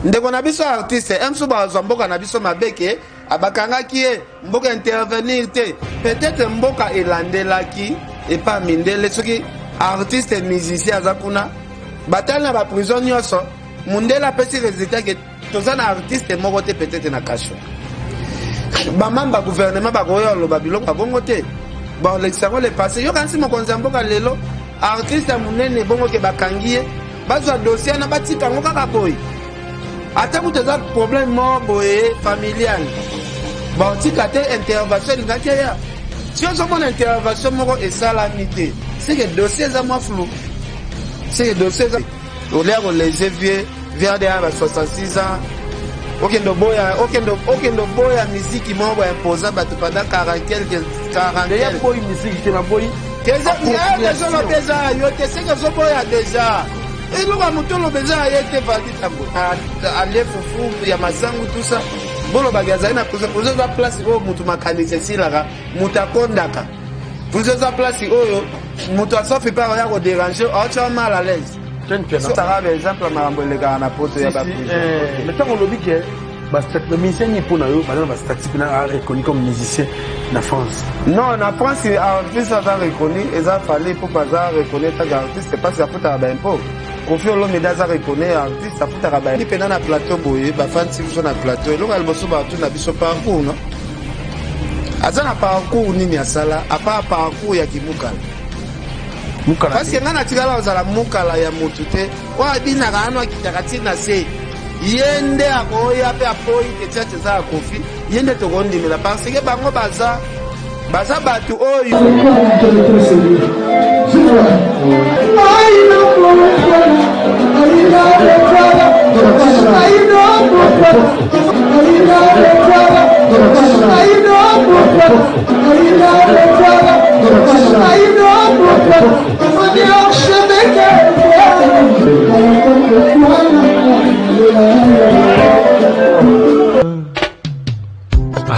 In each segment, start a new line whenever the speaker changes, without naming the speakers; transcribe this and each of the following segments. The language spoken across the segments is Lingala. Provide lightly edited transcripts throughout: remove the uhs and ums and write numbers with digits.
ndeko na biso artiste emso bazwa mboka na biso mabeke abakangaki ye mboka intervenir te peut-être mboka elandelaki epa mindele soki artiste musicien aza kuna batali na baprison nyonso mundele apesi résultat ke toza na artiste moko te peut-être na kasho bamamba gouvernement bakoya oloba biloko babongo te balekisako le passé yokanisi mokonzi ya mboka lelo artiste ya monene bongo ke bakangi ye bazwa dossier na batika yango kaka boye ata kutu eza problème moko boye familial baotika te intervention elingaki ya si ozomona intervention moko esalami te seke dossier eza mwa flou seke dossier eza olia kolese vie de ba 66 ans okende boya miziki moko boimposa bato pendant 40
boy musique te na boy
déjà yo te seke ozoboya déjà eloko moto oloba eza ye te Valdi Tambo alie fufu ya masangu tout ça boloba azali na projet eza place oyo moto makanisi esilaka moto akondaka projet eza place oyo moto asafi pa oya kodéranger aotya mal à l'aise saka baexemple makambo elekaka na poto ya
mais ntango olobi ke musicien ni mpo na yo bazana bastatistique na reconnu comme musicien na France
non na France artiste aza reconnu eza fali mpo baza reconnu taka artiste pasi afutaka baimpo Kofi Olomide aza reconnu artiste afutaka baimpo mpena na plateau boye bafandisi biso na plateau eloko ya liboso bato na biso parcours no aza na parcours nini asala apa parcours ya kimukala parce que nga natikala ozala mukala ya motu te oyo abinaka ano akitaka ntina se ye nde akoya mpe apoyi te tiate eza ya kofi ye nde tokondimela parce que bango baza bato oyo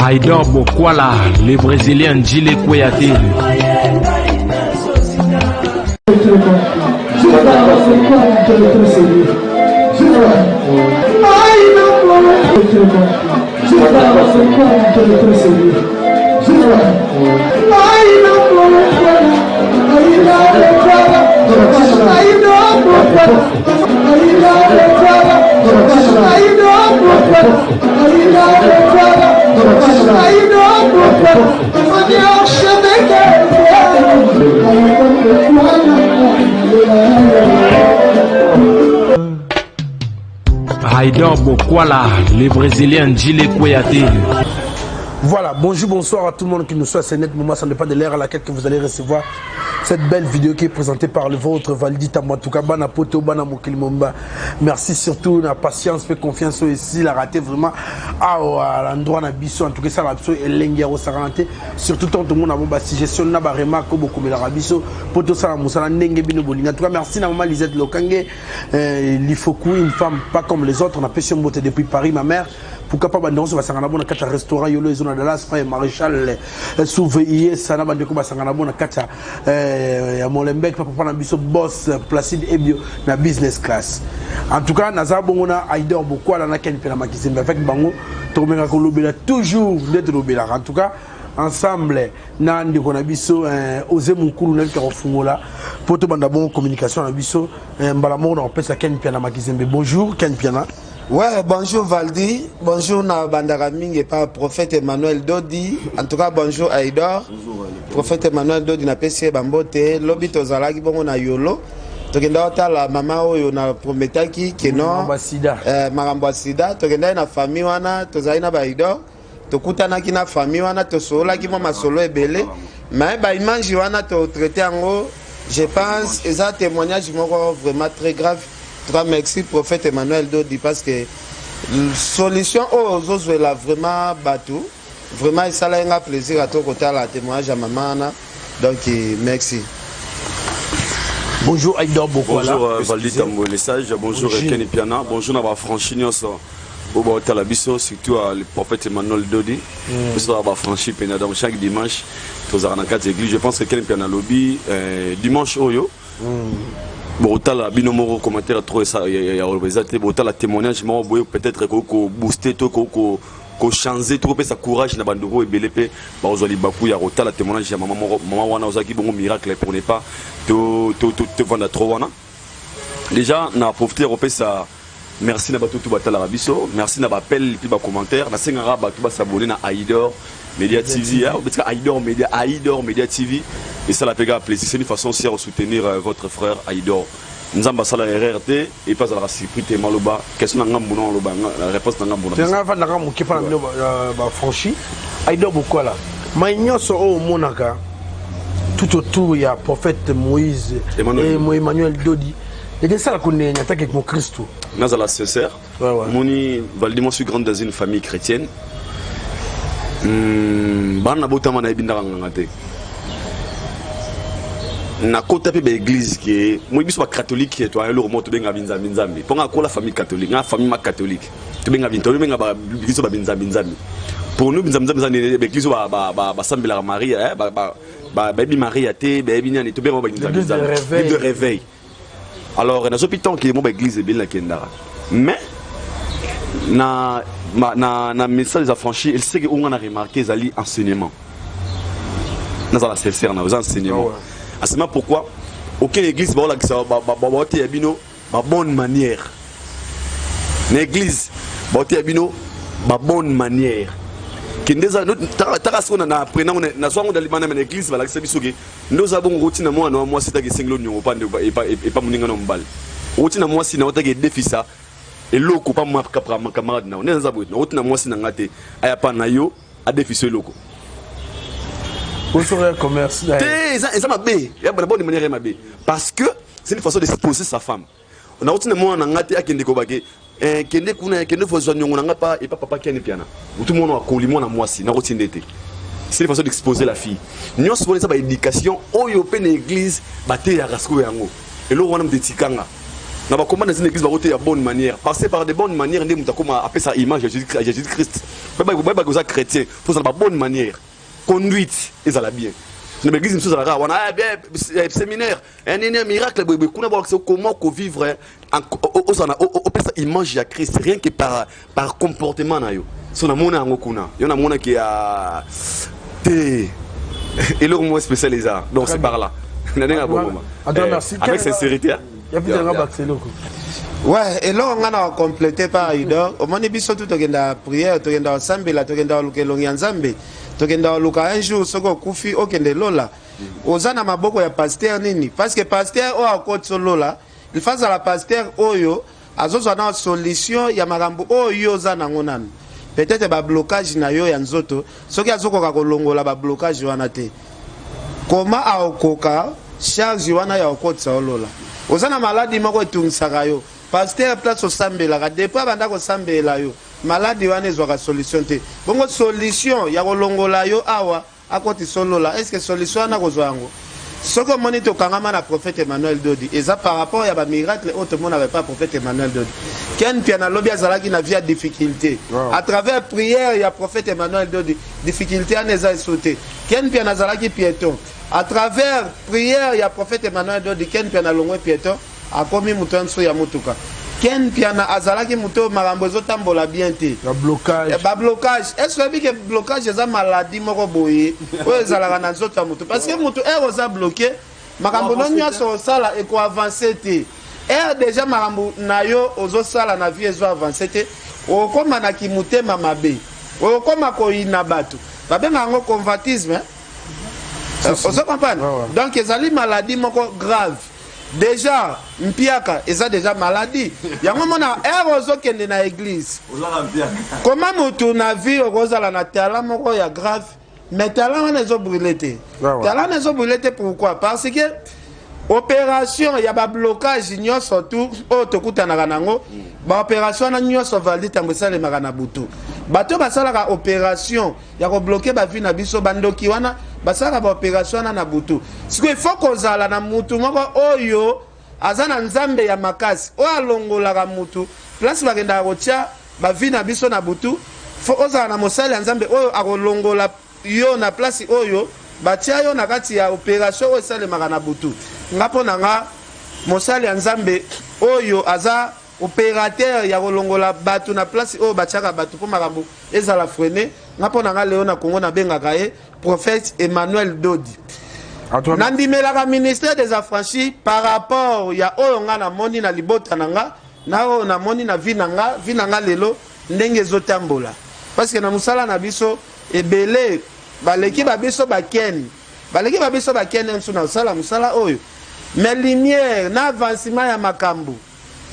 Haïdor Bokwala, le Brésilien Djile Kouyaté. Haïdor Bokwala, le Brésilien Djile Kouyaté.
Voilà, bonjour, bonsoir à tout le monde qui nous soit. C'est net moment, ça n'est pas de l'heure à laquelle que vous allez recevoir cette belle vidéo qui est présentée par le vôtre Valdi Tambo. En tout cas, Bana Poto, Bana Mokilimomba. Merci surtout, la patience, fait confiance ici, la raté vraiment à l'endroit Nabiso. En tout cas, ça Nabiso et l'Enguero Sarante. Surtout, tout le monde a une suggestion, n'a pas remarqué beaucoup de la Rabiso. Poto Salamoussala, Nengebino Bolinga. En tout cas, merci à maman Lisette Lokange. L'Ifoku, une femme pas comme les autres. On a pêché un beauté depuis Paris, ma mère. Pourquoi pas bandon sur Basangana Bona Kata restaurant Yolo Zona de Las Frère Maréchal Souveillé Sana Bandeko Basangana Bona Kata à Molenbeek papa na biso boss Placide Ebio na business class. En tout cas naza bongona Haïdor Bokwala na ken pena makizembe avec bango to menga ko lobela toujours d'être lobela. En tout cas ensemble na ndeko na biso Osé Mukulu na ka fungola poto banda bon communication na biso mbala mo na pesa ken pena makizembe. Bonjour ken pena.
Ouais, bonjour Valdi, bonjour na bandara mingi par prophète Emmanuel Dodi. En tout cas bonjour Haïdor. Prophète Emmanuel Dodi na pesi bambote lobi tozalaki bongo na yolo. Tokenda otala mama oyo na prometaki keno makambo sida. Tokenda na famille wana tozali na Haïdor. Tokutanaki na famille wana tosolaki mo masolo ebele. Mais ba image wana to traiter yango, je pense eza témoignage moko vraiment très grave. Merci prophète Emmanuel Dodi parce que solution aux autres là vraiment bateau vraiment ça a un plaisir à tout côté la témoignage à maman donc merci.
Bonjour Haïdor Bokwala.
Bonjour Valdi Tambo les sages, bonjour Kenny Piana, bonjour Naba Franchignon ça. Au bord de la biso surtout le prophète Emmanuel Dodi. Ça va franchir Piana donc chaque dimanche tous à 4 églises. Je pense que Kenny Piana lobby dimanche oyo. bon la binomoro commentaire trop ça il y a représenté bon la témoignage moi peut-être ko booster to ko changer trop ça courage na bandoko et belépé ba ozali baku ya la témoignage ya maman wana ozaki bon miracle pour ne pas te vendre trop wana déjà na profiter repé ça merci na bato tout batala rabiso merci na appel puis ba commentaire na sengara bato ba s'abonner na Aidor Media TV, Aidor Media TV, et ça la pega plaisir. C'est une façon aussi de soutenir votre frère Aidor. Nous avons passé la RRT et pas à la sécurité maloba. Question n'a la réponse n'a pas.
C'est un enfant n'a pas qui parle franchi. Aidor beaucoup là. Maïnio so au monaka. Tout autour il y a prophète Moïse et Emmanuel Dodi. Et de ça la connaît une attaque avec mon Christ.
Nazala sincère. Moni Valdimon suis grande dans une famille chrétienne. Bana botama na ebinda ngate na kota pe église qui moi biso ba catholique to ayelo moto benga binzambi ponga ko la famille catholique na famille ma catholique to benga ba biso ba binzambi pour nous binzambi za église ba sambela Maria ba baby Maria te baby nyani to benga ba binzambi de réveil alors na sopiton qui mo ba église bien la kendara mais na message affranchi elle sait que on a remarqué zali enseignement dans la sincère dans enseignement c'est pourquoi aucune église ba la ba yabino ba bonne manière l'église ba yabino ba bonne manière kindeza tarasko na apprenant na songo dans l'église ba la bisoke nous avons routine moi na moi c'est que singlo nyo pa et pas muninga no mbal routine moi si na otake défisa et loko pas moi camarade na on est zabou na routine moi si na ngate aya pa na yo a défisé loko
pour faire commerce
ça m'a bé il y a bonne manière m'a bé parce que c'est une façon de exposer sa femme on a routine moi na ngate akende ko bake kende kuna kende fo zonyo na pa et papa qui est piana tout le monde a collimon na moi si na routine d'été c'est une façon d'exposer la fille nous sommes ça ba éducation oyo pe na église ba te ya rasko yango et lo wana mdetikanga na ba comment dans une église ba roter ya bonne manière passer par de bonnes manières ndé mutakoma appeler sa image de Jésus-Christ ba goza chrétien faut ça ba bonne manière conduite et ça la bien na l'église nous ça la wana séminaire un miracle kuna ba comment vivre au pesa image ya Christ rien que par comportement na yo so na mona ngo kuna yo na mona qui a et le mot spécialisé donc c'est par là
merci
avec sincérité
ouais et là on a complété par Aidor au moins biso tout tokenda prière tokenda sambela tokenda lukelongi nzambe tokenda luka un jour soko kufi okende lola ozana maboko ya pasteur nini parce que pasteur o akotso lola il face à la pasteur oyo azozwa na solution ya makambo oyo zana ngonana peut-être ba blocage na yo ya nzoto soki azokoka kolongola ba blocage wana te comment aokoka charge wana ya okotsa lola ozana maladi moko etungisaka yo pasteur place osambela ka depuis banda ko sambela yo maladi wana ezwaka solution te bongo solution ya kolongola yo awa akoti solola est-ce que solution na kozwa yango soko moni to kangama na prophète Emmanuel Dodi eza par rapport ya ba miracle autre monde n'avait pas prophète Emmanuel Dodi ken piana lobby azalaki na via difficulté à travers prière ya prophète Emmanuel Dodi difficulté aneza sauté ken piana azalaki piéton à travers prière ya prophète Emmanuel Dodi ken piana longwe piéton akomi mutanso ya mutuka ken piana azalaki muto marambo zotambola bien te ba blocage est-ce que blocage eza maladie moko boye oyo ezalaka na nzoto ya mutu parce que mutu oza bloqué makambo no nyonso osala eko avancer te déjà makambo na yo ozosala na vie ezo avancer te okoma na kimutema mabe okoma koyina bato babenga yango convoitisme ozo comprendre donc ezali maladie moko grave déjà mpiaka eza déjà maladie yango mona ozokende na église comment mutu na vie okozala na talent moko ya grave mais talent wana ezobrûle te talent ezobrûle te pourquoi parce que opération ya ba blocage nyonso tout oyo tokutanaka nango ba opération na nyonso valide ntango esalemaka na butu bato basalaka opération ya kobloke bavi na biso bandoki wana basalaka ba opération wana na butu siko il faut kozala na mutu moko oyo aza na nzambe ya makasi oyo alongolaka mutu place bakendaka kotia bavi na biso na butu fo ozala na mosali ya nzambe oyo akolongola yo na place oyo batia yo na kati ya opération oyo esalemaka na butu nga mpo na nga mosali ya nzambe oyo aza opérateur ya kolongola bato na place oyo batiaka bato mpo makambo ezala frene nga mpo na nga leo na Congo nabengaka ye prophète Emmanuel Dodi nandimelaka ministère des affranchis par rapport ya oyo nga namoni na libota na nga na oyo namoni na vi na nga lelo ndenge ezotambola parce que na mosala na biso ebele baleki babiso bakeni nsu na mosala oyo mais lumière na avancement ya makambo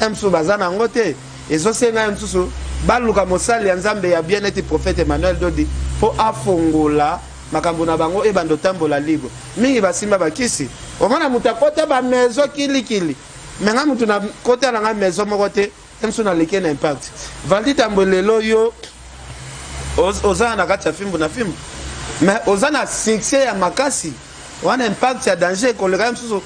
emsu baza nango te ezosenga msusu baluka mosali ya nzambe ya bien-être prophète Emmanuel Dodi po afongola makambo na bango ebando tambola libre mingi basimba bakisi omona mutu akota bamezo kilikili menga mutu na kota nanga mezo moko te emsu na leke na impact valdi tambo lelo yo ozana na kati ya fimbu na fimbu mais ozana succès ya makasi wana impact ya danger koleka msusu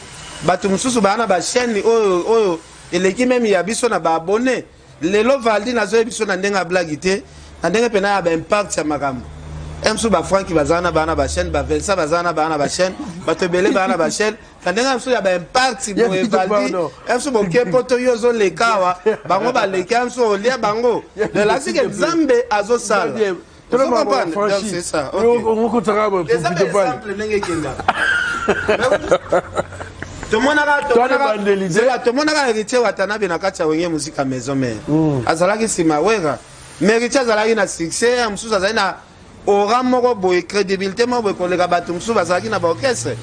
bato msusu bana ba chaîne oyo eleki meme ya biso na baabone lelo valdi nazoye biso na ndenge ya blagi te na ndenge pena ya baimpact ya makambo emsu bafranki baza na bana bachaîne bavelsa baza na bana bachaîne bato ebele bana na bachaîne na ndenge emsu ya baimpact boye valdi emsu boke poto yo ozoleka awa bango baleki emsu olia bango lelasike nzambe azosala c'est ça ndenge ekenda tomonaka héritier watanabe na kati ya wenge muzika maison mare azalaki nsima wera mais héritier azalaki na succès ya mosusu azalaki na ora moko boye crédibilité moko boye koleka bato mosusu bazalaki na baorchestre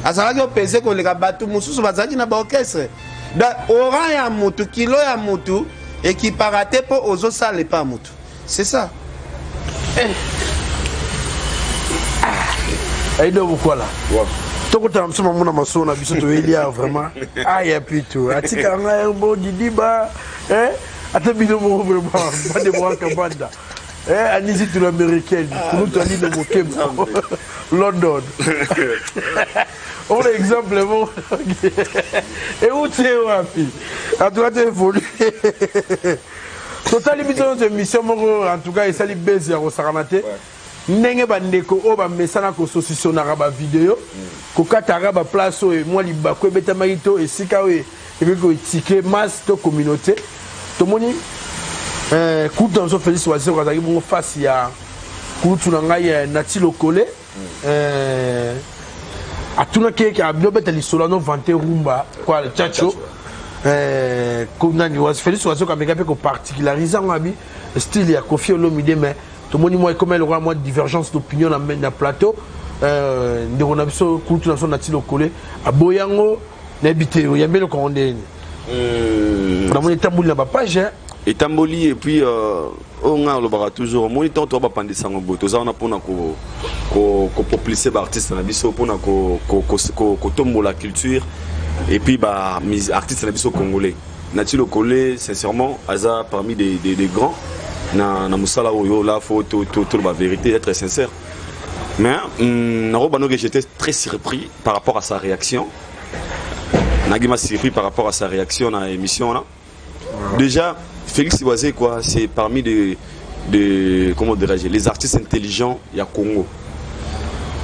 azalaki opese koleka bato mosusu bazalaki na baorchestre donc ora ya mutu kilo ya mutu ekipara te mpo ozosala epa mutu c'est ça
aido bukola tokotala mso mamona maso na biso toelia vraiment aya pito atika nga mbo didiba ata bino mo vraiment pas de moi kabanda anisi tout l'américaine nous tali de mokembo London on exemple bon et où tu es wapi a toi tu évoluer total limite de mission en tout cas et sali base ya rosaramate ndenge bandeko o ba mesana ko sosisonaka ba video ko kataka ba place o moi libako ebeta maito esika o ebeko etike masse to communauté to moni kutu so Félix Wazé ko azaki bongo face ya kutu na ngai Nati Lokole atuna keke abobeta lisolo no vante rumba kwa le chacho ko nani was Félix Wazé ko ameka pe ko particulariser ngabi style ya Koffi Olomide mais tout le monde comme il aura moins de divergence d'opinion dans le plateau de on a vu culture nation Nati Lokole à Boyango n'habité il y a bien le condé dans mon étamboli là-bas page
étamboli et puis on a le bara toujours mon temps toi pas pendant sango boto ça on a pour na ko populiser artiste na biso pour na ko tombo la culture et puis bah mes artistes na biso congolais Nati Lokole sincèrement aza parmi des grands na musala oyo là faut tout la vérité être sincère mais j'étais très surpris par rapport à sa réaction Nagima surpris par rapport à sa réaction dans l'émission là déjà Félix Wazé quoi c'est parmi comment dirais-je les artistes intelligents il y a Congo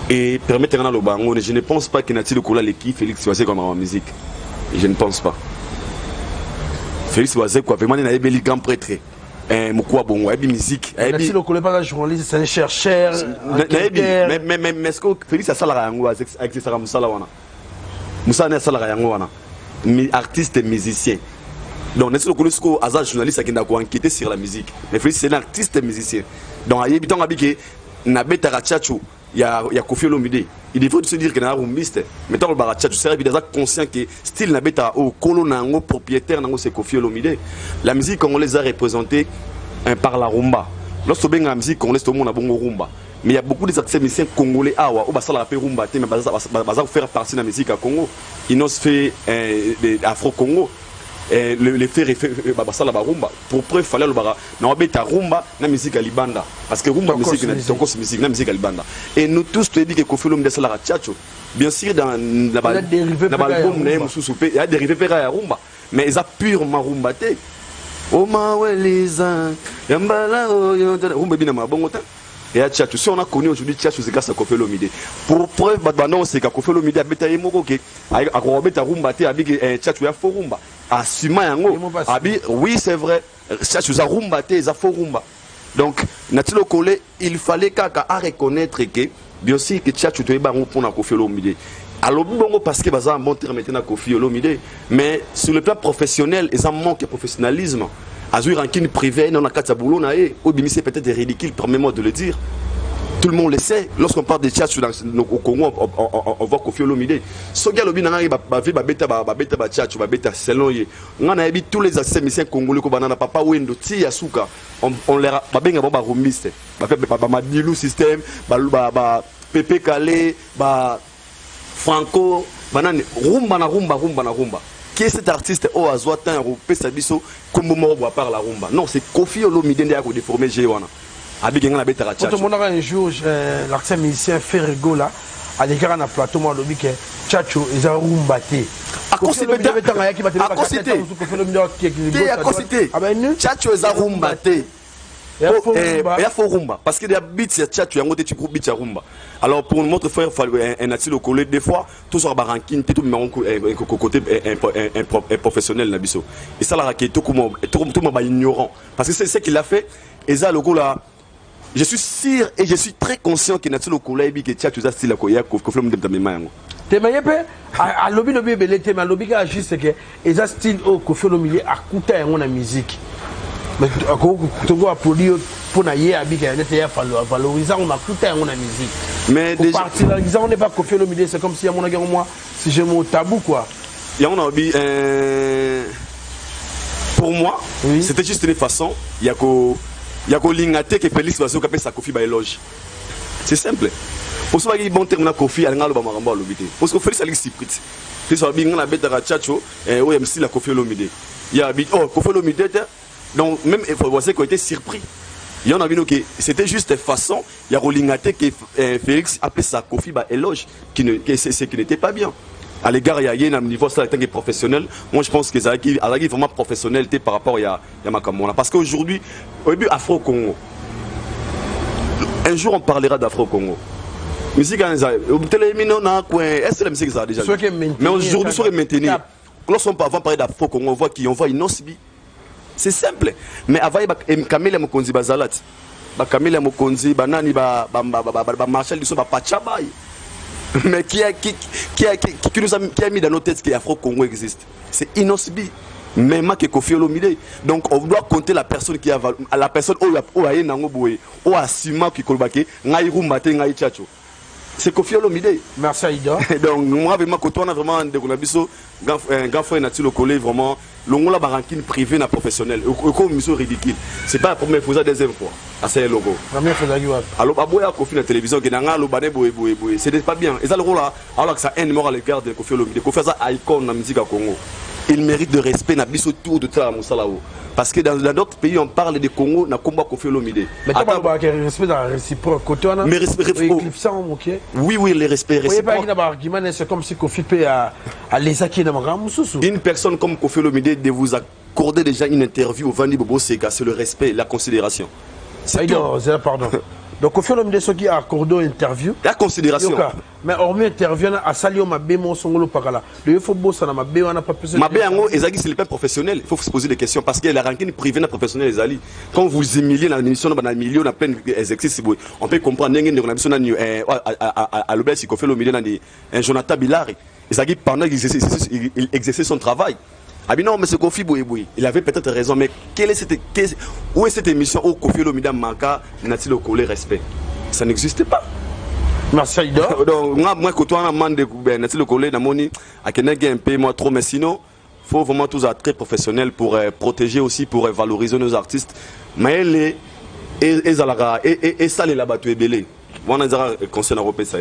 et permettez-moi le bango je ne pense pas que Nati Lokole l'équipe Félix Wazé comme en musique je ne pense pas Félix Wazé quoi vraiment il a des grands prêtres Moukoua bon, et musique.
Nati Lokole pas un journaliste, c'est un chercheur.
Mais est-ce que Félix a salarié avec Sarah Moussala wana? Moussa n'a salarié wana. Mais artiste et musicien. Donc Nati Lokole est un journaliste qui n'a pas enquêté sur la musique. Mais Félix c'est un artiste et musicien. Donc il y a bitan habité Nabeta Rachachu, il y a Koffi Olomide. Il faut se dire que na rumbiste. Maintenant le Barachachu c'est déjà conscient que style Nabeta au colonango propriétaire nango c'est Koffi Olomide. La musique congolaise a représenté par la rumba. Lorsque ben la musique congolaise tout le monde a bongo rumba. Mais il y a beaucoup de musiciens congolais awa ou basala la rumba mais baza faire partie de la musique à Congo. Ils nous fait afro Congo. Le faire basala ba rumba pour preuve fallait le bara na beta rumba na musique à libanda parce que rumba musique na toko musique na musique à libanda et nous tous te dit que Koffi Olomide sala la chacho bien sûr dans l'album na mususu pe il y a dérivé vers la rumba mais ils a purement rumba te o ma weleza yambala o rumba bina mabongo ta et à Tchatcho. Si on a connu aujourd'hui Tchatcho, c'est grâce à Koffi Olomide. Pour preuve, maintenant, c'est qu'à Koffi Olomide a bêta yemoko que à Robert Rumba, te abi Tchatcho ya faux rumba. À Sima yango, abi, oui c'est vrai. Tchatcho za rumba te, za faux rumba. Donc, Natilo Kole, il fallait qu'à reconnaître que, bien sûr, que Tchatcho te eba pour na Koffi Olomide. Alors, bon, parce que baza un bon terme maintenant Koffi Olomide, mais sur le plan professionnel, ils ont manque de professionnalisme. Azur ranking privé, non, a boulot, c'est peut-être ridicule, permets-moi de le dire. Tout le monde le sait. Lorsqu'on parle de Tchatcho au Congo, on voit Koffi Olomide. Ce gars, on a vu tous les assemblées congolais, papa Wendo, Tia Souka, on les a remis. Madilou système, Pepe Calais, Franco, rumba. Qui est cet artiste au Azoatan Europé Sabiso comme à part la rumba? Non, c'est Koffi Olomide qui a déformé Géwana. Avec un abet à Tchatcho.
Un jour, l'artiste musicien Ferrego là, à l'écart d'un plateau, moi, le que Tchatcho est un rumba.
À quoi c'était? Tchatcho est un rumba. Il y a faux rumba. Parce qu'il y a beat sur Tchatcho, il y a un petit groupe beat sur rumba. Alors pour notre frère, un Natilo Kole, des fois, tout sur Barankin, tout le côté professionnel. Et ça, là, tout le monde est ignorant. Parce que c'est ce qu'il a fait. Et ça, le coup là, je suis sûr et je suis très conscient que Natilo Kole est que Tchatcho est style à Koya, Koffi Olomide de Mémaï.
Te mayepe à lobby belé te ma lobby ka juste que eza style au Koffi Olomide a coûté en musique. Mais tu dois produire pour naïe avec un été valorisant on a coûté en musique. Mais déjà partir là on n'est pas Koffi Olomide, c'est comme si à mon avis moi si j'ai mon tabou quoi.
Il y a pour moi oui. C'était juste une façon il y a ko lingate que Félix Basso qui appelle sa Koffi ba éloge. C'est simple. Pour ceux qui bon terme na Koffi al ngalo ba maramba lobité. Parce que Félix ali secret. Félix va bien na beta Tchatcho et OMC la Koffi Olomide. Il y a Koffi Olomide. Donc même il faut voir qu'on était surpris. Il y en a vu que c'était juste une façon, il y a Rolingate que Félix appelait ça Koffi ba éloge qui n'était pas bien. À l'égard il y a un niveau ça tant que professionnel. Moi je pense que ça a vraiment professionnalité par rapport à Makamona parce qu'aujourd'hui au début Afro Congo. Un jour on parlera d'Afro Congo. Musique est-ce que la musique ça a déjà mais aujourd'hui sur maintenir. Lorsqu'on peut avant parler d'Afro Congo, on voit Inosbi. C'est simple. Mais avant Kamele Mokonzi bazalat. Kamele Mokonzi banani ba Marshall Diso ba Pachabay. Mais qui a mis dans nos têtes que l'Afro Congo existe. C'est Inosbi. Même que Koffi Olomide. Donc on doit compter la personne qui a la personne où a nango boé, où a sima qui kolbake, ngai rumate ngai Tchatcho. C'est Koffi Olomide.
Merci Aïda.
Donc moi vraiment quand on a vraiment de Gonabiso, grand frère Natilo Kole vraiment l'ongola barankin privé na professionnel. Comme mission ridicule. C'est pas la première fois, c'est la deuxième fois. À ce logo.
Première fois d'ailleurs.
Alors aboya Koffi na télévision que nanga lo bané boé. C'était pas bien. Et ça le rôle là alors que ça un numéro à l'égard de Koffi Olomide. Koffi ça icône na musique à Congo. Il mérite de respect na biso tour de ça Moussalao. Parce que dans d'autres pays on parle de Congo na combat Koffi Olomide.
Mais tu parles de respect dans la réciproque côté on a.
Mais respect oui les respects réciproques.
Oui pas argument c'est comme si Koffi peut à les acquis dans Ramoussou.
Une personne comme Koffi Olomide de vous accorder déjà une interview au Vandi Bobo Seka, c'est le respect, la considération.
C'est pardon. Donc Koffi Olomide ce qui a accordé une interview.
La considération.
Mais hormis interview à Salio Mabé mon songolo pakala. Le faut bosser na Mabé on a pas plus.
Mabé ango ezaki c'est le pas professionnel. Il faut se poser des questions parce que la ranking privée na professionnel les ali. Quand vous humiliez dans l'émission dans le milieu on a plein d'exercices on peut comprendre ngene on a besoin à l'obé si Koffi Olomide un Jonathan Bilari. Ezaki pendant qu'il exerçait son travail. Ah bien non mais c'est Koffi Boui. Il avait peut-être raison mais où est cette émission où Koffi Olomide manqua Natilo Kole respect? Ça n'existe pas.
Merci Aïda.
Donc moi quand on a demandé Natilo Kole na moni a kenenge un peu moi trop mais sinon faut vraiment tous être très professionnels pour protéger aussi pour valoriser nos artistes. Mais les et ça les là-bas tu es belé. On a un conseil européen ça.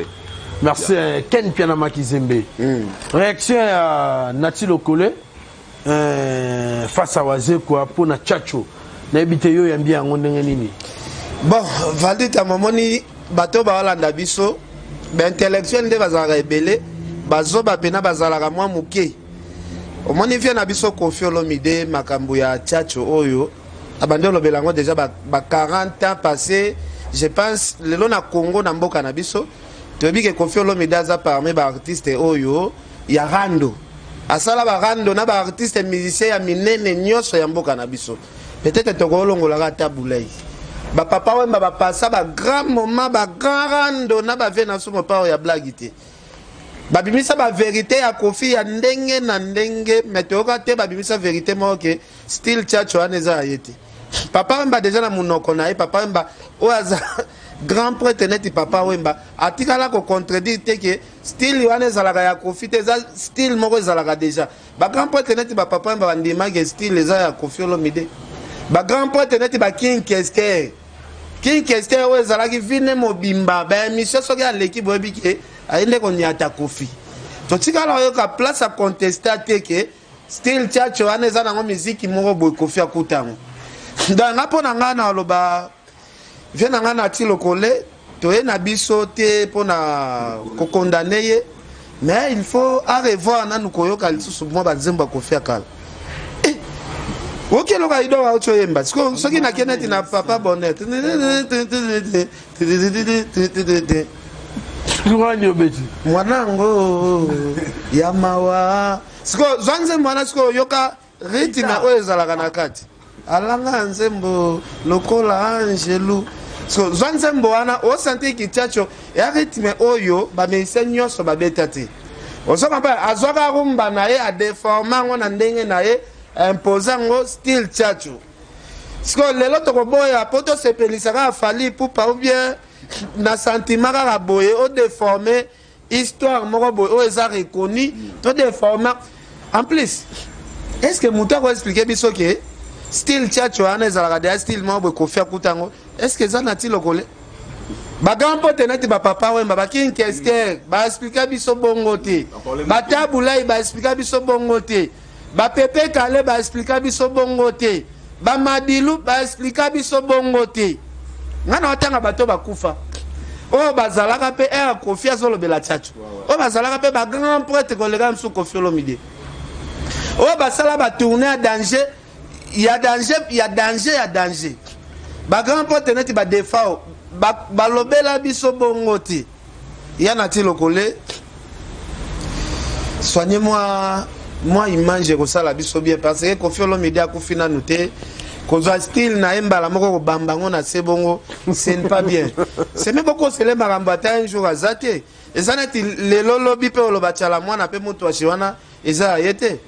Merci Ken Pianama Kizembe. Réaction à Natilo Kole face à Wazé quoi pour na Tchatcho. N'habite yo yambi en nini.
Bon, Valdi ta mamoni bato ba Holanda biso, ba intellectuel de bazala rebelle, bazo ba pena bazala ka mwa muke. Omoni vient na biso Koffi Olomide makambo ya Tchatcho oyo. Abandon lo belango déjà ba 40 ans passé, je pense lelo na Congo na mboka na biso toyebi ke Koffi Olomide aza parmi ba artiste oyo ya rando asala ba rando na ba artiste musicien ya minene nyonso ya mboka na biso peut-être tokolongolaka ata Boulay ba papa wemba ba passa ba grand moment ba grand rando na ba ve na sumo pa ya blague te babimisa ba vérité ya Koffi ya ndenge na ndenge metoka te babimisa vérité moke still chacho aneza ayete papa wemba déjà na munoko na ye papa wemba oaza grand prêtre neti papa wemba atikala ko contredire te que still wana ezalaka ya Koffi te eza still moko ezalaka déjà ba grand prêtre neti ba papa wemba bandimaki still eza ya Koffi Olomide ba grand prêtre neti ba King Kester oyo ezalaki vine mobimba ba émission soki aleki boyebi ke ayende konyata Koffi totikala oyoka place a contester te ke still chacho wana eza nango miziki moko boye Koffi akutango donc nga mpo na nga na oloba vie na nga na ti lokole toye na biso te mpo na kokondane ye mais il faut a revoir nanu koyoka lisusu mwa banzembo ya Koffi akala okeloka ido wa ocho yemba soki nakende ti na papa bonnet mwanango ya mawa siko zwa nzembo wana siko yoka ritima oyo ezalaka na kati alanga nzembo lokola angelu so zwa nzembo wana osante kichacho ya ritme oyo bameise nyonso babeta te osoka mpa azwaka rumba na ye adeforma ngo na ndenge na ye imposant style chacho siko lelo tokoboya po tosepelisaka afali pupa ou bien na sentiment kaka boye o déformer histoire moko boye o eza reconnu to déformer en plus est-ce que mutu akoexplike biso ke style chacho wana ezalaka deya style moko boye Koffi akutango est-ce que eza na ti lokole bagrand pote neti bapapa wemba baking Kester baexplika biso bongo te bata Boulay baexplika biso bongo te bapepe kale baexplika biso bongo te bamadilu baexplika biso bongo te ngana watanga bato bakufa oyo bazalaka mpe ya Koffi azolobela chacho oyo bazalaka mpe bagrand prêtre koleka mosu Koffi Olomide oyo basala batourne ya danger bagrand prêtre neti badefao balobela biso bongo te ya na ti lokole soignez-moi image kosala biso bien parce que Koffi Olomide akufi nanu te kozwa style na ye mbala moko kobamba ngo na se bongo ce n'est pas bien c'est même beaucoup sele makambo ata un jour aza te eza neti lelo lobi mpe oloba tiala mwana mpe moto ashi wana eza ya ye te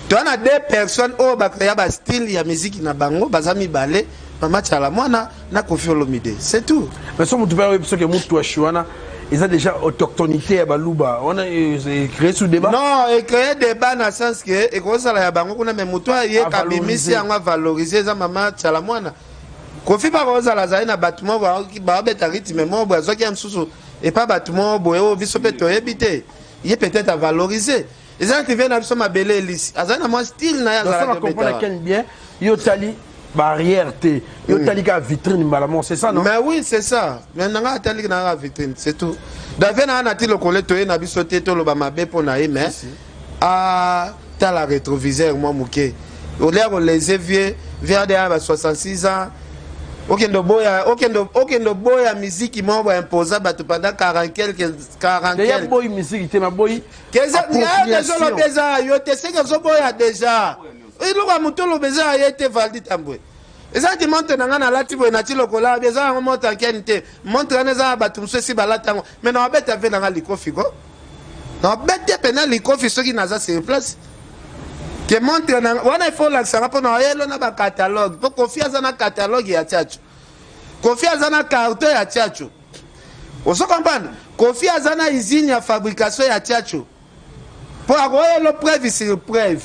toana deux personnes oyo bakrea bastyle ya miziki na bango baza mibale mama tiala mwana na Koffi Olomide c'est tout
mais so motu mpe oyebi soki motu ashi wana ils ont déjà autochtonité à Balouba. On a créé ce débat.
Non, créé débat dans le sens que et ça la bango kuna mais mutoa ye kabimisi anga valoriser za mama chalamwana. Koffi ba roza la zaina bâtiment ba beta rythme mo bo zo ki amsusu et pas bâtiment bo e biso pe to ebité. Il est peut-être à valoriser. Les gens qui viennent à biso mabele elisi. Azana mo style na ya za.
Ça comprendre quel bien yo tali barrière té yo tali ka vitrine malamon c'est ça non
mais oui c'est ça mais nanga tali na vitrine c'est tout d'avoir na ti lokole to na biso te to loba mabe pona ye mais a ta la rétroviseur moi muke o l'air les vieux vers de 66 ans okendo boya musique mo ba imposer bato pendant 40 quelques
déjà boy musique te ma boy
déjà le beza yo te c'est que zo boya déjà il loka mutolo beza yete valdi tambwe eza ti montre nanga na lati boye na ti lokola beza ngo montre ken te montre neza batum sosi balatango mais na beta ve nanga likofi ko na beta pena likofi soki naza sur place que montre nanga wana il faut l'accent pour na yelo na ba catalogue pour Koffi aza na catalogue ya chacho Koffi aza na carton ya chacho oso comprendre Koffi aza na usine ya fabrication ya chacho pour avoir le preuve sur preuve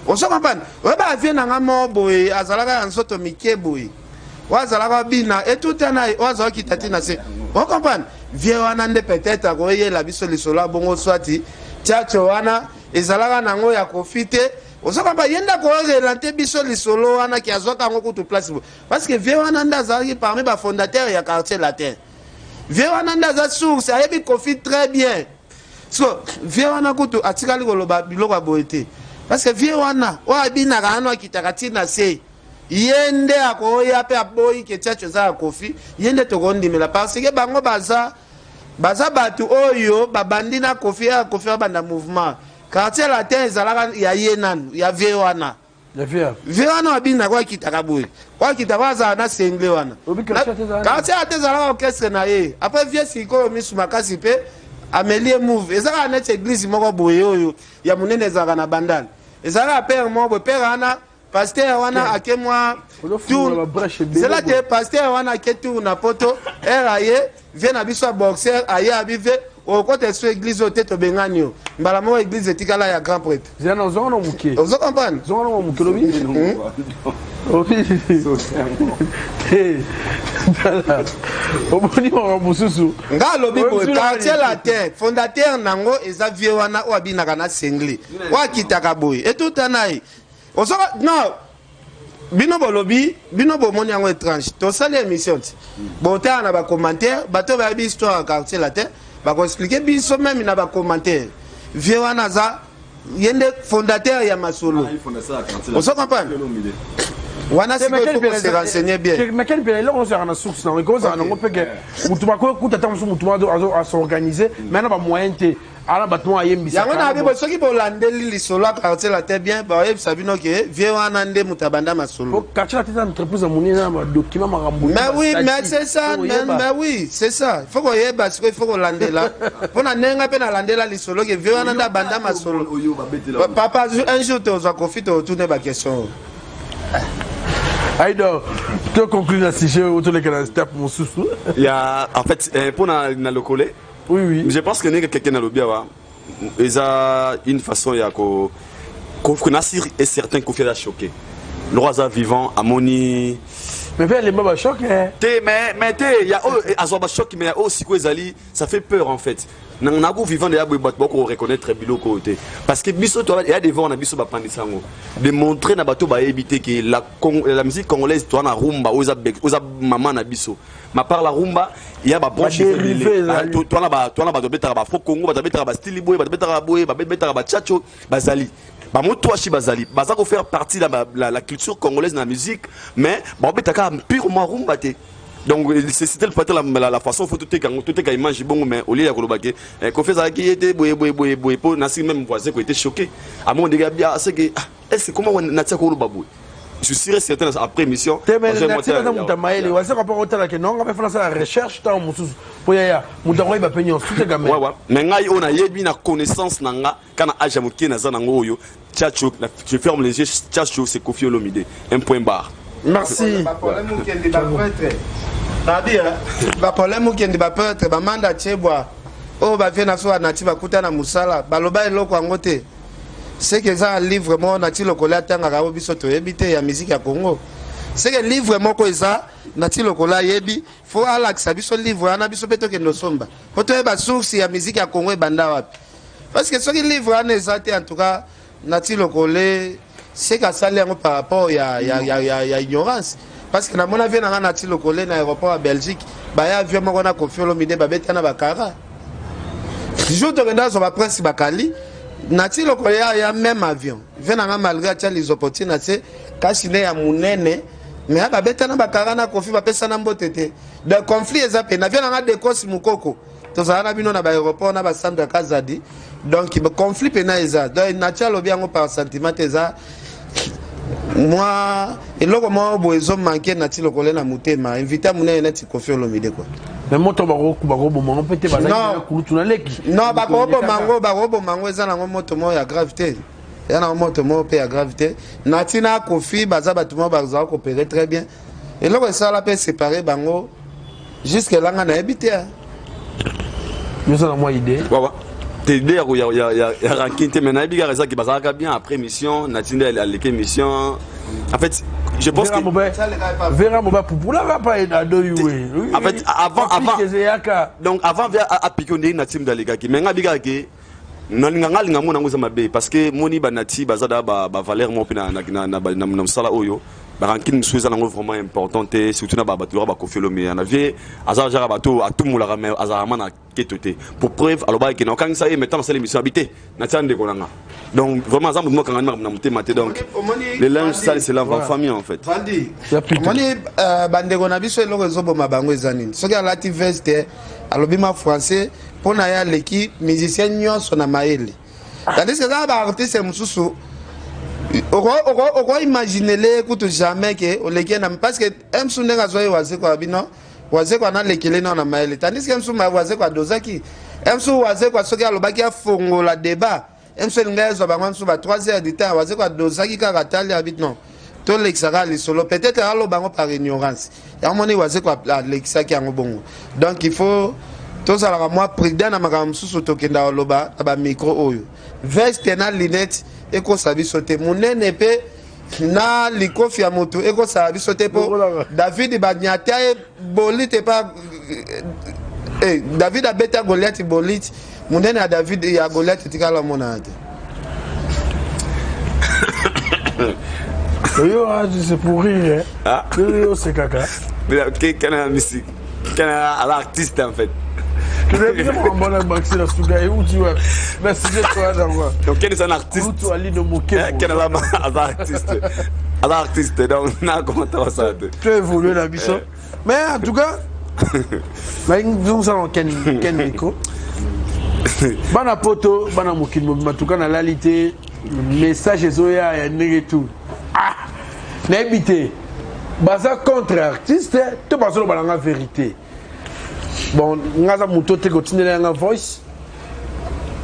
oso comprendre oba vient na moboy azalaka nsoto mikeboy wazalaka bina et tout na wazo kitati na se on comprendre vie wana nde peut-être akoye la biso lisolo bongo swati chacho wana ezalaka nango ya Koffi te oso comprendre yenda ko relante biso lisolo wana ki azoka ngo kutu place parce que vie wana ndazaki parmi ba fondateurs ya quartier latin vie wana ndaza source ayebi Koffi très bien so vie wana kutu atikali koloba biloko boete parce que vie wana wa bina kana kitaka tina se yende akoya pe aboyi ke chacho za kofi yende tokondimela parce que bango baza batu oyo babandi na kofi ya kofi banda mouvement quartier latin ezalaka ya yenanu ya vie wana vie wana abina kwa kitaka boye kwa kitaka za na sengle wana quartier latin ezalaka orchestre na ye après vie siko misu makasi pe amelie move ezalaka net église moko boye oyo ya munene ezalaka na bandana ezalaka père moko père ana pasteur wana ake mwa c'est là que pasteur wana ake tour na poto eraye vient na biso boxer aye abive au côté sur église au tête bengani mbala mo église etikala ya grand prêtre
zana ozona muke
ozo comprendre
zona muke lobi oboni wa mususu
nga lobi bo quartier latin fondateur nango eza vie wana o abinaka na sengli wa kitaka boy et tout anai ozo non bino bolobi bino bomoni yango étrange to sali émission bota na ba commentaire bato ba bi histoire quartier latin ba ko expliquer biso même na ba commentaire vie wana za yende fondateur ya masolo ozo comprendre wana c'est que se renseigner bien
mais quel pays là on s'est en source dans cause on peut que mutuma ko kutata mutuma à s'organiser mais na ba moyen té ala batmo ayembi
ya wana bibo soki bolandeli lisolo quartier la tête bien ba yeb sabino ke vie wana nde mutabanda masolo
quartier la tête entreprise amoni na document marambo
mais oui mais c'est ça mais oui c'est ça faut ko yeba parce que il faut ko landela pona nenga pe na landela lisolo ke vie wana nda banda masolo papa un jour tu vas profiter autour de ma question.
Aïdo, tu conclus la sujet autour de la step mon sous.
Il y a en fait pour na le collé.
Oui.
Je pense que quelqu'un dans le bien il a une façon il y a qu'on assure et certains qu'on fait la choquer. Le roi vivant amoni.
Mais bien les mobs choquent.
Mais il y a azoba choc mais aussi quoi Zali ça fait peur en fait. Nango vivant déjà beaucoup reconnaître bilo côté parce que biso toi il y a des vents na biso ba pandisango de montrer na bato ba éviter que la musique congolaise toi na rumba oza maman na biso ma par la rumba il y a ba branche toi na ba betara ba fo Congo ba betara ba style boy ba betara boy ba betara ba chacho bazali ba moto achi bazali baza ko faire partie la culture congolaise na musique mais ba betaka purement rumba te. Donc c'était la façon faut tout est image bon mais au lieu de kolobake confesse qui était boy pour nasi même voisin qui était choqué à mon dégât bien c'est que est-ce comment on natia ko babou je suis certain après émission
la recherche tant mususu pour ya mutango ba penyon tout gamin
ouais mais ngai on a yebi na connaissance nanga kana aja mukie na zanango oyo tchacho je ferme les yeux tchacho c'est Koffi Olomide un point barre.
Merci. Ba problème qui ndi ba peutre ba manda chebwa o ba vient na so na ti ba kuta na musala baloba eloko angote c'est que ça livre mo na ti lokola tanga ka biso to ebite ya musique ya Congo c'est que livre moko eza na ti lokola yebi faut ala que biso livre ana biso beto ke no somba faut to ba source ya musique ya Congo banda wapi parce que ce qui livre ana ezate en tout cas na ti lokolé c'est qu'à ça par rapport ya ignorance parce que na mon avion na nati lokolé na aéroport à Belgique ba ya avion moko na Koffi Olomide ba beta na bakara jour de renda sur ba prince bakali nati lokolé ya même avion vient na malgré tia les opportunités kasi ne ya munene mais ba beta na bakara na Koffi ba pesa na mbotete de conflit ezapé na vient na de kosi mukoko to za na bino na ba aéroport na ba centre Kazadi donc le conflit pena eza donc natia lobi yango par sentiment eza moi eloko mo boezo manquer na ti lokolé na mutema inviter munene na ti Koffi Olomide quoi
mais moto bako mango pete bazali kulutu na leki
non bako mango eza na moto mo ya gravité ya na moto mo pe ya gravité na ti na Koffi baza batu mo baza ko opérer très bien eloko ça la peut séparer bango jusque là nga na habiter
nous avons moi idée
il y a ranking mais na biga reza qui bazaka bien après émission natinda à l'émission en fait je pense que
Vera Moba pour la pas et
en fait avant donc avant à piquer na team d'alega qui mais ngabiga ke nalinga mona ngoza mabe parce que moni banati bazada ba valeur mo pina na sala oyo barankine souza nango vraiment importante surtout na babato ba kofelo mais na vie azar jara bato atumula mais azarama na ketote pour preuve aloba ki na kanga ça maintenant c'est l'émission habité na tande konanga donc vraiment azam mo kanga na mutema te donc le linge sale c'est la famille en fait
Valdi moni bandeko na biso eloko ezoboma bango ezanini soki alati veste alobima français pona ya leki musicien nyonso na maele tandis que za ba artiste mususu oko imaginer le kutu jamais que oleki na parce que emsu ndenga zoe waze kwa bino waze kwa na lekele na maele tandis que emsu ma waze kwa dozaki emsu waze kwa soki alobaki afongo la débat emsu ngezo ba mwansu ba 3 heures du temps waze kwa dozaki ka tali habit non to lexaka li solo peut-être alo bango par ignorance ya moni waze kwa lexaki yango bongo donc il faut tous à la moi prudent na makambo susu tokenda oloba na ba micro oyo veste na lunette eko sabi sauter munene pe na likofi ya moto eko sabi sauter po David banyata bolite pa David abeta Goliath bolite munene ya David ya Goliath tikala monate
yo c'est pour rire hein yo c'est caca
quel est musique quel est l'artiste en fait.
Tu es vraiment bon à Maxi la Souga et où tu es. Merci de toi d'avoir.
Donc quel est un artiste?
Où tu as l'île de Moké.
Quel est un artiste? Un artiste donc na comment ça ça.
Tu as évolué la biso. Mais en tout cas, nous allons Ken Miko. Bana poto, bana Moké, en tout cas na réalité message ezoya ya ndenge tout. Ah, n'habité. Baza contre artiste, tu pas solo balanga vérité. Bon, ngaza muto te continuer na voice.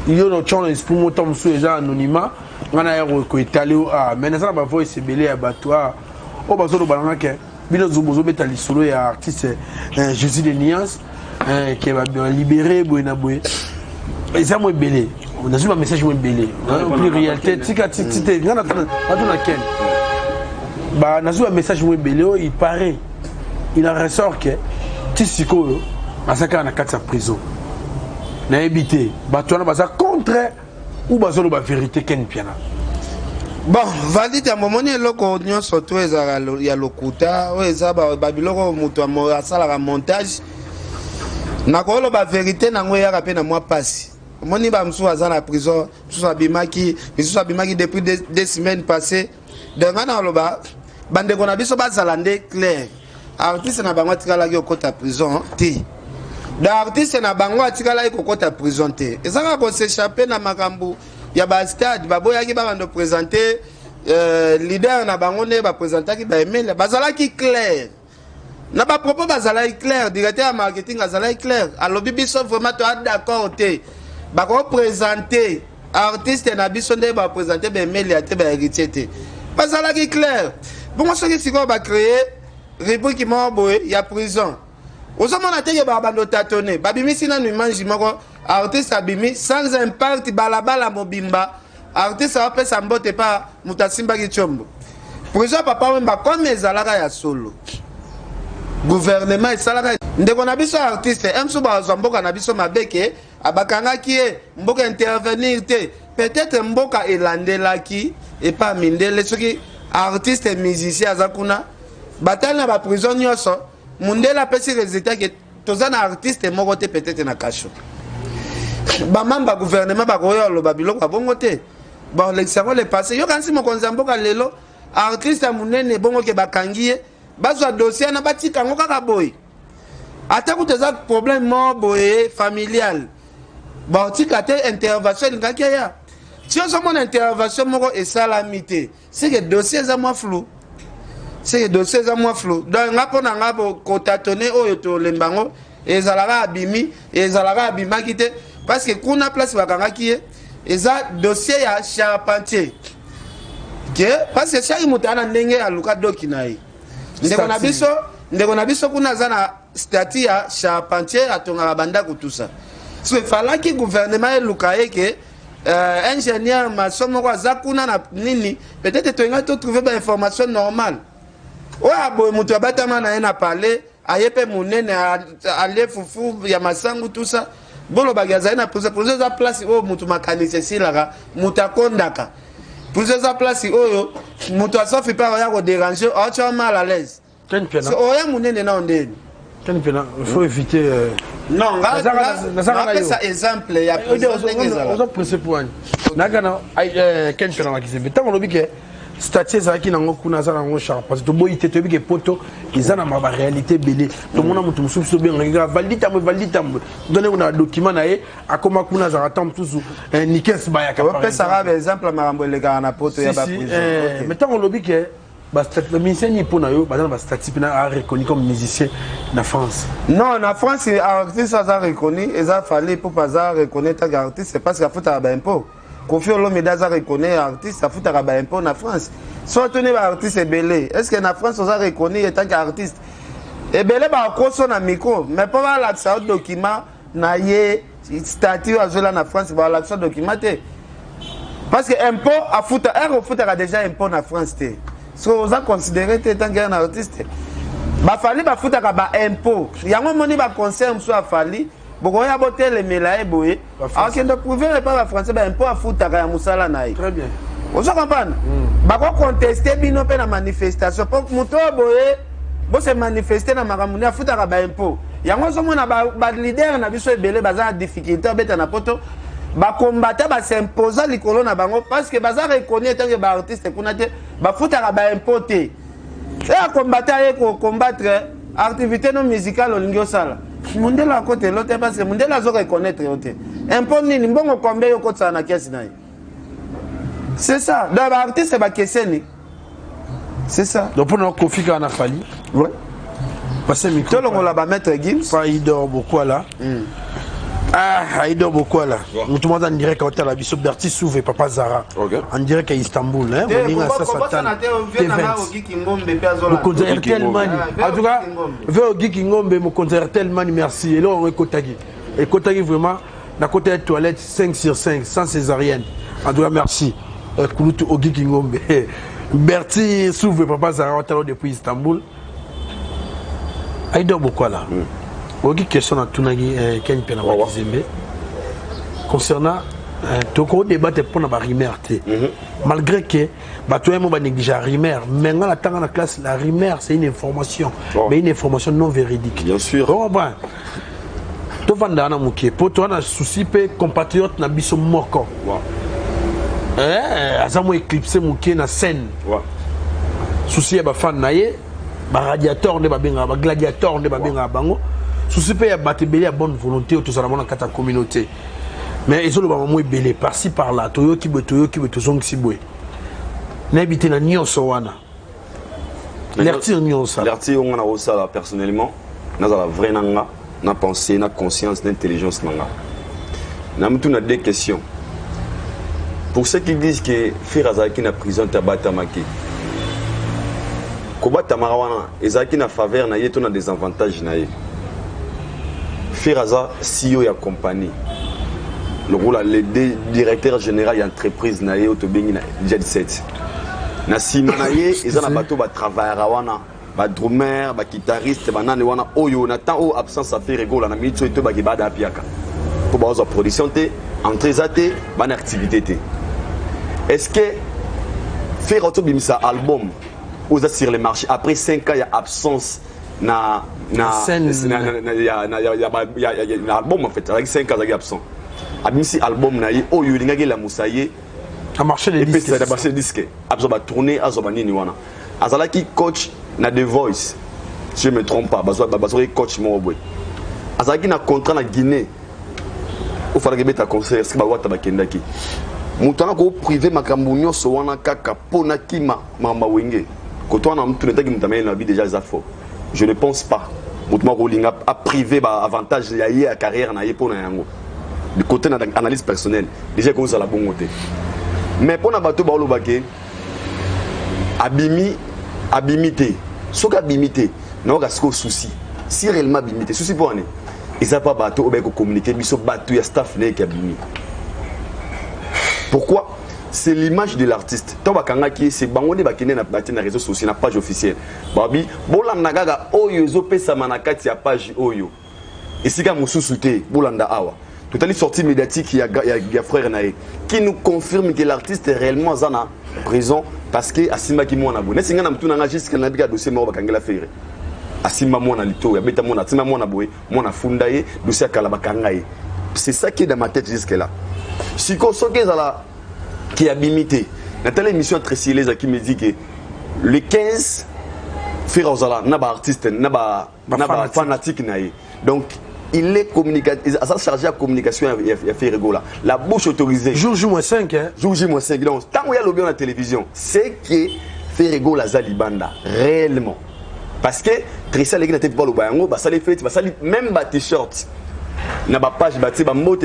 Yo no chon esprit mo tom so eja anonymat. Ngana ya ko italio mais na ba voice belé ya batwa. O ba solo balanga ke. Bino zubozo betali solo ya artiste Jésus de Niance qui va bien libérer boina boy. Et ça mo belé. On a eu un message mo belé. En réalité, tika tite ngana na ken. Bah na eu un message mo belé, il paraît. Il en ressort que Tisiko Masaka na kati ya prison. Na habité, batona baza contre ou bazolo ba vérité ken piana.
Bon, valide à moment ni loko nyonso to ezala ya lokuta, o ezaba babiloko mutu a sala ka montage. Na ko lo ba vérité na ngo ya ka pe na moi passe. Moni ba msu aza na prison, msu abimaki depuis des semaines passées. Donc na lo ba bande ko na biso ba zalande clair. Artiste na bango tikala ki okota prison ti. D'artiste na bango atikala ki okota prison te. Ezaka ko s'échapper na makambu ya ba stade baboya ki ba bando présenter leader na bango ne ba présenter ki ba email bazala ki clair. Na ba propos bazala ki clair, directeur marketing bazala ki clair. Alobi biso vraiment to d'accord te. Ba ko présenter artiste na biso nde ba présenter ba email ya te ba héritier te. Bazala ki clair. Bon ce qui siko ba créer rubrique qui m'a boé il y a prison. Osama na teke ba bando tatone. Babimi sina nu manji moko artiste abimi sans impact balabala mobimba. Artiste a fait sa mbote pa mutasimba ki chombo. Prison papa wemba comme ezalaka ya solo. Gouvernement esalaka ndeko na biso artiste emso ba zamboka na biso mabeke abakanga ki mboka intervenir te. Peut-être mboka elandelaki et pas mindele soki artiste et musicien azakuna bataille na ba prison nyonso mundela pesi résultat que tozana artiste moko te peut-être na kasho ba mamba gouvernement ba koyo lo babilo kwa bongo te bon l'exemple le passé yo kansi mokonza mboka lelo artiste munene bongo ke bakangie bazwa dossier na batika ngo kaka boy ata kuteza problème mo boy familial ba tika te intervention ngaki ya si on mon intervention moko et salamité c'est que dossier za moi flou. C'est que dossier za moi flou. Donc ngapo na ngabo kotatone oyo to lembango ezalaka abimi ezalaka abima kite parce que kuna place bakanga ki eza dossier ya charpentier. Que parce que chaque mutana ndenge aluka doki nayi. Ndeko na biso kuna zana statut ya charpentier atonga banda kutusa. So fala ki gouvernement eluka eke ingénieur masomo kwa zakuna na nini peut-être tu vas trouver ba information normale. Oya boy mutu abatama na ena parler ayepe munene ale fufu ya masangu tout ça bolo bagaza na poser za place o mutu makanise silaka mutakondaka Pour ça place oyo moto asofi pas ya ko déranger, oh tu as mal à l'aise.
Quel pena.
So oya munene na ondeni.
Quel pena. Il faut éviter
non, regarde ça exemple ya
on a pressé pour un. Nagana quel pena makizembe. Tant on que statut ezalaki nango kuna aza nango char parce que toboyi te toyebi ke poto eza na baréalité ebele tomona moto mosusu biso obengaka validi tambo donne kuna document na ye akoma kuna azalaka ntango mosusu nikes bayaka
opesaka baexemple makambo elekaka na poto ya baprison
mais ntango olobi ke bamusicien nini mpo na yo baza na bastatut mpena areconnu comme musicien na France
non na France artiste aza reconnu eza fali mpo baza reconnu taka artiste parce que afutaka baimpo Kofi Olomide aza reconnu artiste afutaka baimpo na France so toni baartiste ebele est ce que na France oza reconnu etant qu'artiste ebele bakoso na micro mais mpo balakisa document na ye statut azwela na France balakisa document te parce que impo afuta ere ofutaka déjà impo na France te so oza considéré te etant qu'un artiste bafali bafutaka baimpo yango moni baconcert mosusu afali bokoya botelemela ye boye akende prouver pas bafrançais baimpo afutaka ya mosala na ye
très bien
ozo comprendre bakoconteste bino mpe na manifestation mpo moto oyo boye bose manifeste na makambo ni afutaka baimpo yango ozomona balider na biso ebele baza na difficulté obeta na poto bakombata basimposa likolo na bango parce que baza reconnu etanke baartiste kuna te bafutaka baimpo te e akombata ye kocombattre activité no musicale olingi osala mundela akote lo te parce que mundela azo reconnaître yo te impo nini mbongo kombe yo kotisala na kiasi na ye c'est ça donc baartiste bakeseni c'est ça
donc mpo na kofika na fali
ouais
passe micro
tolongola bametre gims
Aïdor Bokwala Aïdor Bokwala mutu mwaza en direct à la biso Berti Souve Papa Zara en direct à Istanbul hein moninga ça satana mokonzi Airtel Money en tout cas veo Giki Ngombe mokonzi Airtel Money merci et là on ekotaki vraiment na côté de toilette 5/5 sans césarienne en tout cas merci kulutu Giki Ngombe Berti Souve Papa Zara depuis Istanbul Aïdor Bokwala une question à Tunagi Ken Pena Makizembe concernant toko débat pour na rumeur malgré que batoye mo ba négliger rumeur mais dans la tanga na classe la rumeur c'est une information mais une information non véridique
bien sûr
bon to vanda na mukie po to na souci pe compatriote na biso moko azamo éclipser mukie na scène souci ba fan na ye ba radiateur ne ba benga ba gladiateur ne ba benga bango souci pe ya batebeli ya bonne volonté to sala mona kata communauté mais ils ont le moment belé par-ci par-là toyo ki tozong sibwe na habité na nyonso wana l'artiste nyonso
l'artiste on a osala personnellement na za la vraie nanga na pensée na conscience na intelligence nanga na mutu na deux questions pour ceux qui disent que Firazaki na prison tabata maki kobata marawana ezaki na faveur na yeto na des avantages na ye Firaza CEO ya compagnie le rôle le directeur général d'entreprise na ye otobengi na Jet 7 na sima na ye ezana bato ba travaillera wana ba drummer ba guitariste ba nane wana oyo na temps o absence a fait rigola na mitso to ba gibada apiaka pour ba ozo production te entrée zate ba na activité te est-ce que faire auto bimisa album aux sur le marché après 5 ans il y a absence na album en fait avec 5 ans il y a absent abimisi album na ye oyo lingaki la musaye
a marché les disques
a marché disque absoba tourner azoba nini wana azalaki coach na The Voice si je me trompe pas bazoba coach mo boy azalaki na contrat na Guinée au fallait que beta concert ce ba wata bakendaki mutana ko privé makambo nyonso wana kaka pona kima mamba wenge ko to na mtu netaki mtamela na vie déjà za faux je ne pense pas mutuma ko linga a privé ba avantage ya ye a carrière na ye pona yango du côté de l'analyse personnelle, déjà comme ça la bonne côté. Mais pour n'abato baolo baké, abimité, ce qu'abimité, n'a pas de souci. Si réellement abimité, souci pour année, ils n'ont pas bateau ou bien communiquer, ils sont bateau y a staff qui abimé. Pourquoi? C'est l'image de l'artiste. Tant que c'est bango de bakine na bâti na réseaux sociaux, na page officielle. Babi, bola nagaga oyo zo pesa manakati ya page oyo. Ici ka mususu te, bolanda awa. Tout à l'heure sortie médiatique il y a frère Naé qui nous confirme que l'artiste est réellement zana prison parce que Asima qui mona boye nesinga na mtu na jusqu'à na bika dossier moko bakangela faire Asima mona lito ya beta mona Asima mona boye mona funda ye dossier kala bakanga ye c'est ça qui est dans ma tête jusque là siko soke zala qui a bimité na telle émission très sérieuse qui me dit que le 15 faire ozala na ba artiste na ba fanatique na ye donc il est communicateur, ça chargé à communication et à faire rigoler. La bouche autorisée.
Jour J-5, hein?
Jour J-5. Donc, tant qu'il y a le bien à la télévision, c'est que fait rigoler la Zalibanda, réellement. Parce que, Trisha Legui n'a pas le bain, ça les fait, ça même ma t-shirt. N'a pas page, bah, mot,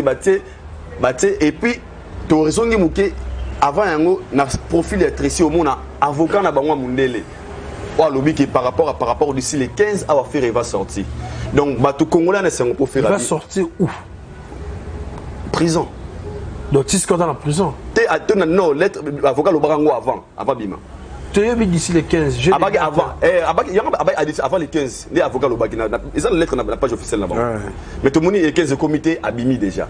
et puis, tu as raison de avant, na profil de Trisha au monde, avocat n'a pas moi mundele. Par rapport d'ici les 15 à faire il va sortir. Donc tout Congolais ne pas faire.
Il va sortir où?
Prison.
Donc tu es dans la prison.
Non, l'être avocat le barango avant bima.
Tu es d'ici les 15.
Avant les 15, les avocats le bagina. Ils ont lettre dans la page officielle là-bas. Mais tout le monde est 15 comité abimi déjà.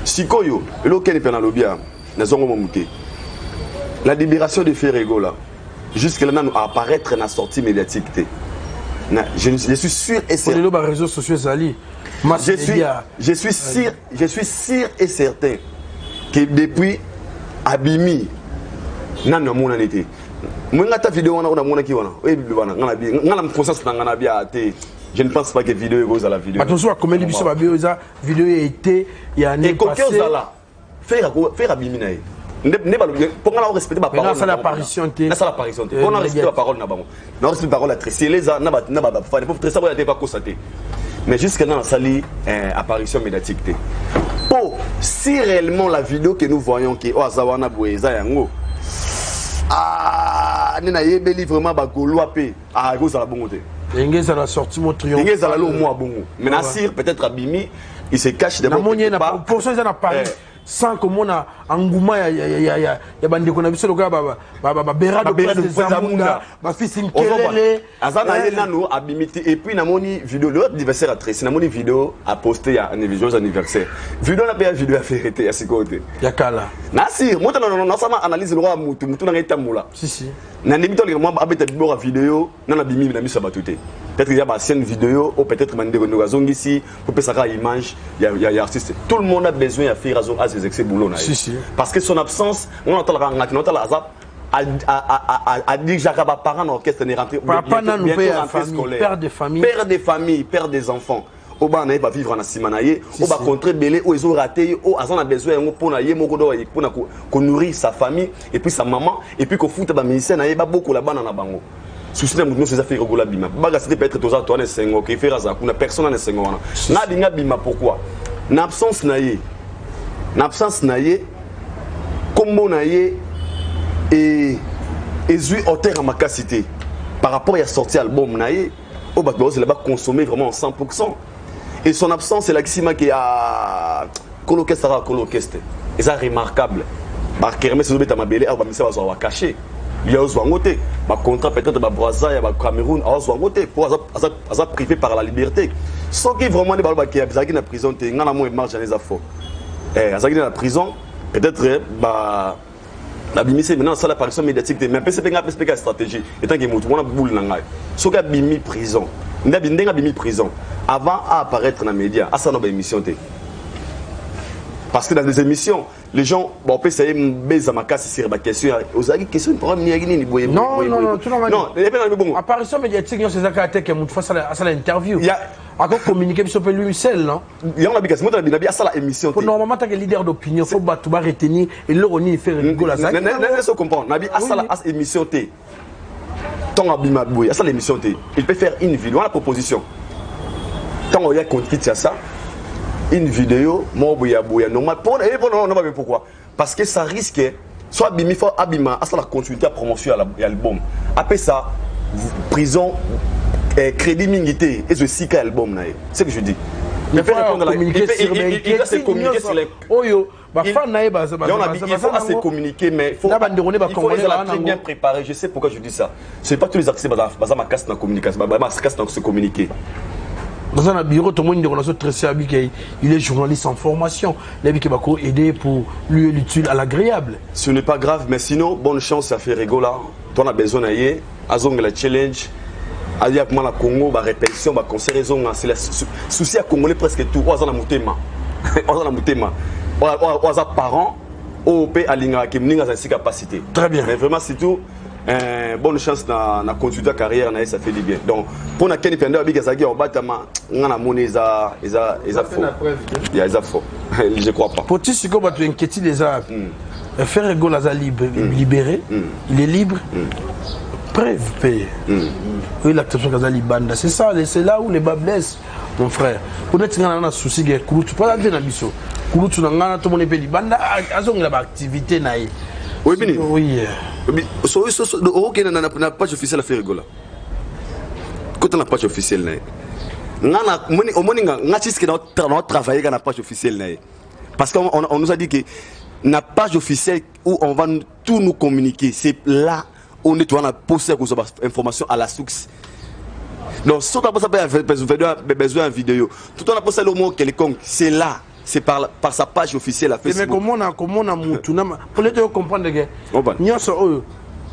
Sikoyo, le ken pena lobia, nazongo momuke. La libération de Ferrego là. Jusque-là, nous apparaître dans la sortie médiatique. Je suis sûr et certain.
Les réseaux sociaux,
je suis sûr et certain que depuis Abimi, je ne pense pas que la vidéo est à la vidéo.
La vidéo a été. Il y a un
faire Abimi. Pour qu'on respecte ma parole.
C'est l'apparition.
C'est l'apparition. Pour qu'on respecte ma parole. On respecte ma parole. C'est les gens. Mais jusqu'à dans la salle, apparition médiatique. Pour si réellement la vidéo que nous voyons qui est Azawana Boueza Yango, nena yebeli vraiment ba goloa pe a go za la bongote.
Engeza la sortie mon triomphe.
Engeza la lo mo bongo. Mais Nassir peut-être Abimi, il se cache d'abord.
Pour ça ils en a parlé. Sans que mon engouement ya bande ko na biso loka ba berado de Zamunda ba fils Nkelele
azana yena no abimiti et puis na moni vidéo le anniversaire à Tracy na moni vidéo a posté ya anniversaire vidéo na ba vidéo a fait ya sikote
ya kala
Nassir mota na sama analyse le roi mutu na ngeta mula
si
na nemito le moi abeta bibora vidéo na bimi na miso batute peut-être il y a ma scène vidéo ou peut-être mande ko ngazongi ici pour que ça ka image ya artiste tout le monde a besoin à faire ses excès boulot na parce que son absence on entend la azap a dit que Jacques parent dans l'orchestre n'est rentré
papa n'a nous père de famille
père des enfants au bas n'a pas vivre en Simanaye au bas contre belé où ils ont raté où azan a besoin pour na yemo pour nourrir sa famille et puis sa maman et puis qu'on fout ba musicien na beaucoup là-bas na bango souci de nous ces affaires gola bima baga c'était peut-être tous toi ne sengo qui fait raza kuna personne ne sengo na dinga bima pourquoi n'absence naye kombo naye et zui hauteur à ma capacité par rapport à sortir album naye au bac c'est là-bas consommer vraiment en 100% et son absence c'est la Xima qui a coloquestre et ça remarquable par kermé c'est obéta mabélé a ba misa va cacher il y a aussi un côté ma contrat peut-être ba Brazza ya ba Cameroun a aussi un côté pour ça privé par la liberté ce qui vraiment des balba qui a bizarre na prison te ngana mo marche les affaires Azaki dans la prison, peut-être la bimise maintenant ça l'apparition médiatique mais PCP n'a pas de stratégie étant que on a boule nangai so ka bimi prison ndenga bimi prison avant à apparaître dans les médias à ça dans émission té parce que dans les émissions les gens bon peut essayer baiser ma casse sur ma question aux question pour ni ni boye
non tu non apparition médiatique c'est ça ka que mon face à l'interview à communiquer sur lui seul non
il y a une moi dans bien ça la émission
pour normalement tant que leader d'opinion faut battre ba retenir et le roni faire rigolo ça
ne comprendre nabi à ça la émission té ton abima boye à ça l'émission té il peut faire une vidéo la proposition tant il y a conflit sur ça une vidéo moi boya normal pour non pourquoi parce que ça risque soit abimi faut abima à ça la continuité à promotion à l'album après ça prison crédit mingité et ce sika album nae c'est que je dis
il fait répondre à la il
va se communiquer sur les
oyo ba fan nae ba
il faut se communiquer mais il faut très bien préparer je sais pourquoi je dis ça c'est pas tous les artistes baza ma casse dans communication ma casse dans se communiquer
Dans un bureau, tout le monde il est journaliste en formation. Il va aider pour lui l'utile à l'agréable.
Ce n'est pas grave, mais sinon, bonne chance à faire rigoler. Toi, on a besoin d'aller. Azong la challenge. Alia pour la Congo, la répétition, la concert, c'est le souci à Congolais presque tout. On a un moutema. On a un moutema. On a parents. On peut aller à la capacité.
Très bien.
Mais vraiment, c'est tout. Bonne chance dans continuer ta carrière, ça fait du bien. Donc, pour la Kenny Pender, on va na monnaie, faux. Je crois pas.
Pour ce que tu inquiètes les arts, faire Ego Laza libéré, il est libre, preuve payé. Oui, l'acceptation Kaza Libanda, c'est ça, c'est là où les bas blessent, mon frère. Pour être un souci, tu peux pas dire Nabiso. Tu n'as pas de Libanda, il a activité.
Oui, bien.
Oui.
Ok, on n'a pas page officielle à faire rigoler. Quand on n'a pas page officielle, on a travaillé dans la page officielle. Parce qu'on nous a dit que la page officielle où on va tout nous communiquer, c'est là où on est en poster information à la source. Donc, si on a besoin de vidéo, tout on a posté le mot quelconque, c'est là. C'est par sa page officielle à Facebook.
Mais comment on a moutou pour les deux comprendre que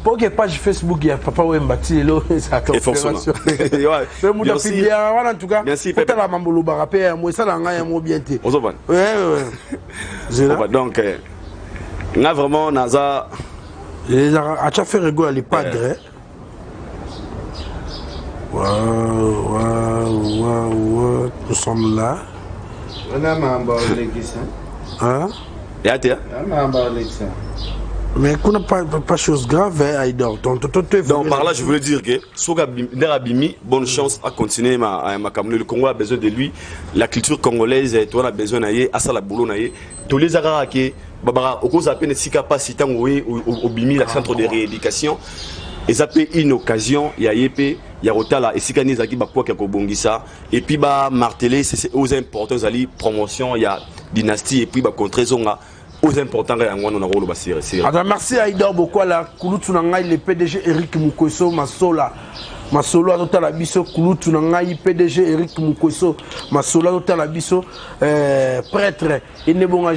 pour que page Facebook il y a papa Wembati là ça confirmation. Mais moi publier en tout cas.
Merci
Papa la mambolo barapé moi ça la ngaya mo bien té.
Ouais. Donc on a vraiment Naza
les a fait rigoler les padres. Waouh, nous sommes là.
On a membre l'église.
Hein? Mais qu'on n'a pas chose grave, Aïdor. Donc
par là, je voulais dire que Soga Bimi, bonne chance à continuer ma campagne. Le Congo a besoin de lui. La culture congolaise, toi, on a besoin d'aller. À ça, la boulot, tous les Arabes qui, Babara, au cause d'appel, si capacité au Bimi, le centre de rééducation. Et ça peut une occasion, il y a Yépé, il y a Rotala, et si Kani Zaki Bakwa qui a Bongisa, et puis marteler, c'est aux importants, promotion, il y a dynastie, et puis contre Zonga, aux importants, il y a un rôle basiré.
Merci à Aïdor Bokwala, Kouloutunangaï, le PDG Eric Mukweso, Masolo à l'hôtel Abisso, Kouloutunangaï, PDG Eric Mukweso, Masolo à l'hôtel Abisso, prêtre, et Nebonga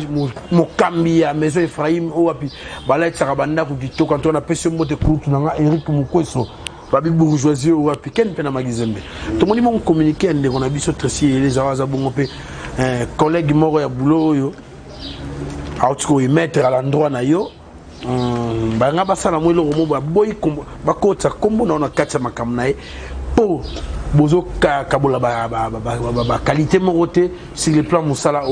Mokambi à Maison Ephraim, Oapi, Balai Sarabanda, Koukito, quand on a pêché le mot de Kouloutunanga, Eric Mukweso, Babi Bourgeoisie, Oapi, Ken Penamagizembe. Tout le monde m'a communiqué, on a Abisso Tressi, les Arazabongopé, collègue Moro à Boulot, Autko et maître à l'endroit Nayo. Banga basala mwelo romo ba boy bakota kombo na ona katsa makamnae po bozo kabola ba qualité moroté sur le plan musala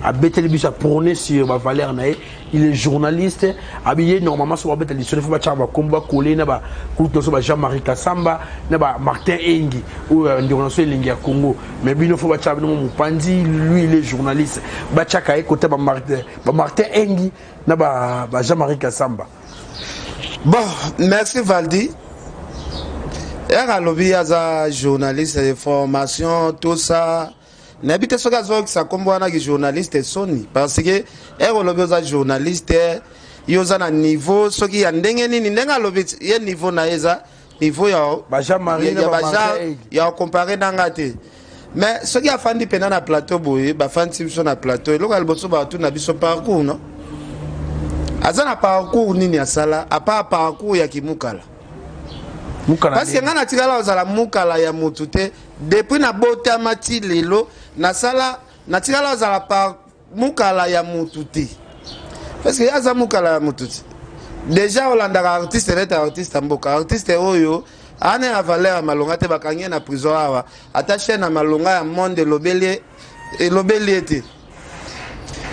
a beteli bisa prôner sur ba valeur nae. Il est journaliste habillé normalement sur ba beteli sur faut ba chaba komba collé na ba kulto so ba Jean-Marie Kassamba na ba Martin Engi ou ndona so lingi ya Congo mais bino faut ba chaba no Mupandi lui il est journaliste ba chaka côté ba Martin Engi na ba Jean-Marie Kassamba.
Bon, merci Valdi. Et lobby as journaliste de formation tout ça. N'habite ce gars qui s'accompagne avec journaliste Sony parce que et lobby as journaliste il y a un niveau ce qui a ndengeni ndenga lobby il y a niveau na eza niveau ya
Jean-Marie
il y a comparé d'angate. Mais ce qui a fait du pendant na plateau boy ba fan sur na plateau et local bosso ba tout na biso parcours non. Azana parcours nini asala a pas parcours ya kimukala. Parce que ngana tikala ozala mukala ya mutu te depuis na bota mati lelo na sala na tikala ozala par mukala ya mutu te. Parce que aza mukala ya mutu te. Déjà olandaka artiste reta artiste mboka artiste oyo ane a valeur malonga te bakangi na prison awa attaché na malonga ya monde lobeli te.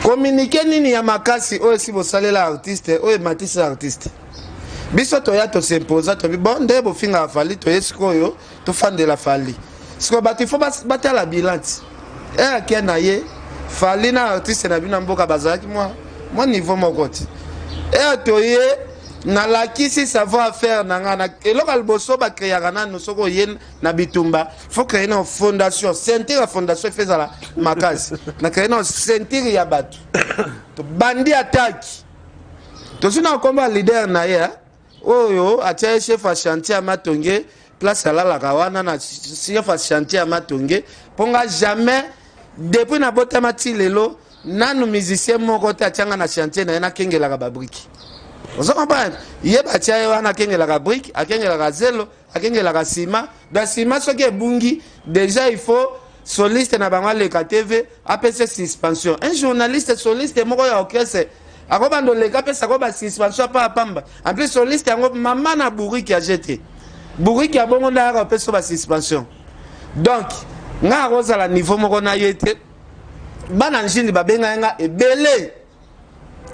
Communiquer nini ya makasi oyo si bosalela artiste oyo matisa artiste. Biso toya to s'imposer to bon nde bo finga fali to esikoyo to fande la fali. Siko bati fo batela la bilanti. Akena ye fali na artiste na bina mboka bazaki moi niveau mokoti. Toye na lakisi savoir faire nangana eloko liboso ba créer kana no soko yen na bitumba faut créer une fondation sentir la fondation fait la makasi na créer une sentir ya batu to bandi attaque to sina komba leader na ye oyo atia chef a chantier matonge place alalaka wana na surface chantier ya Matonge ponga jamais depuis na botama ti lelo nanu musicien moko te atianga na chantier na ye nakengelaka babriki ozo comprendre ye batia ye wana akengelaka briki akengelaka zelo akengelaka sima da sima soki ebungi déjà il faut soliste na bango aleka TV apese suspension un journaliste soliste moko ya orchestre akobando leka apesa ko ba suspension pa pamba en plus soliste yango mama na buriki a jeté buriki ya bongo ndaka apesa ba suspension donc nga kozala niveau moko na ye te bana njili babenga nga ebele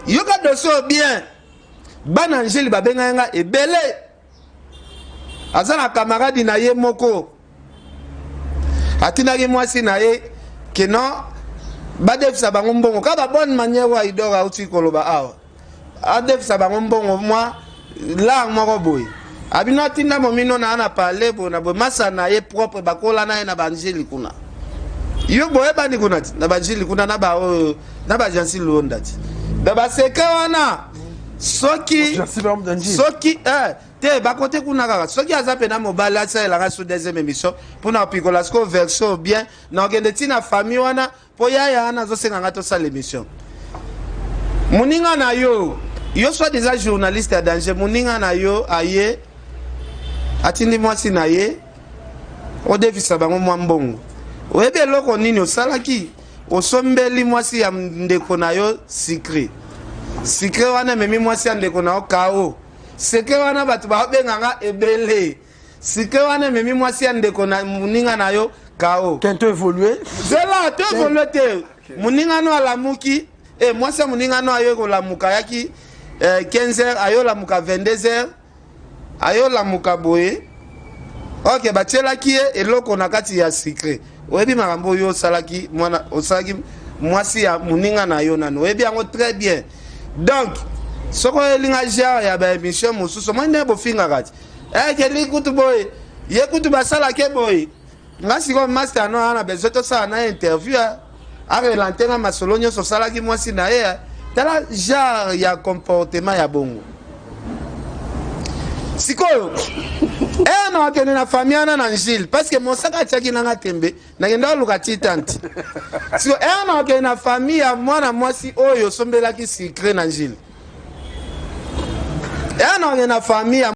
yoka doso bien bana njili babenga nga ebele azana camarade na ye moko atinaki mwasi na ye keno badefisa bango mbongo ka babone manière wa idora uti koloba awa adefisa bango mbongo mwa la moko boye abino atinda momino na ana parler bo na bo masa na ye propre bakola na ye na banjili kuna yo boye bani kuna na banjili kuna na ba jansi londa ti da baseka wana soki te bakote kuna kaka soki aza pena mobali asalelaka so deuxième émission mpona kopikola siko version bien na okende ntina famille wana mpo yaya wana azosenganga tosala émission moninga na yo soit déjà journaliste ya danger moninga na yo aye atindi mwasi na ye odefisa bango mwa mbongo oyebi eloko nini osalaki osombeli mwasi ya ndeko na yo secret wana memi mwasi ya ndeko na yo kao seke wana bato babenganga ebele seke wana memi mwasi ya ndeko na muninga na yo kao
kento évoluer
zela to évoluer te muninga no alamuki mwasi ya muninga no ayo kolamuka yaki 15h ayo lamuka 22h ayo lamuka boye ok batielaki ye eloko na kati ya secret oyebi makambo oyo osalaki mwana osalaki mwasi ya muninga na yo nano oyebi yango très bien donc soko elinga genre ya ba émission mosusu moi ne bofinga kati keli kutu boy ye kutu basala ke boy ngasi ko master no ana bezoto sa na interview a relantenga masolo nyonso salaki mwasi na ye tala genre ya comportement ya bongo sikoyo na wakene na famille na Njili parce que mosaka tiaki nanga tembe na ngenda luka titanti siko na wakene na famille ya mwana mwasi oyo sombelaki secret na Njili na wakene na famille